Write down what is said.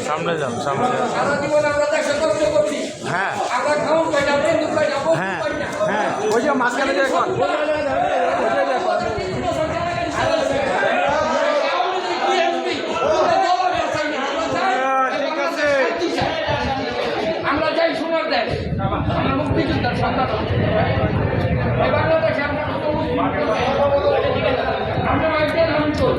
সামনে যান, সামনে যান। হ্যাঁ হ্যাঁ হ্যাঁ, ওই যে মাঝখানে যে এখন আমরা যাই শোনার দেন আমরা মুক্তিযোদ্ধার সন্তান বাংলাদেশে আমরা একজন অঞ্চল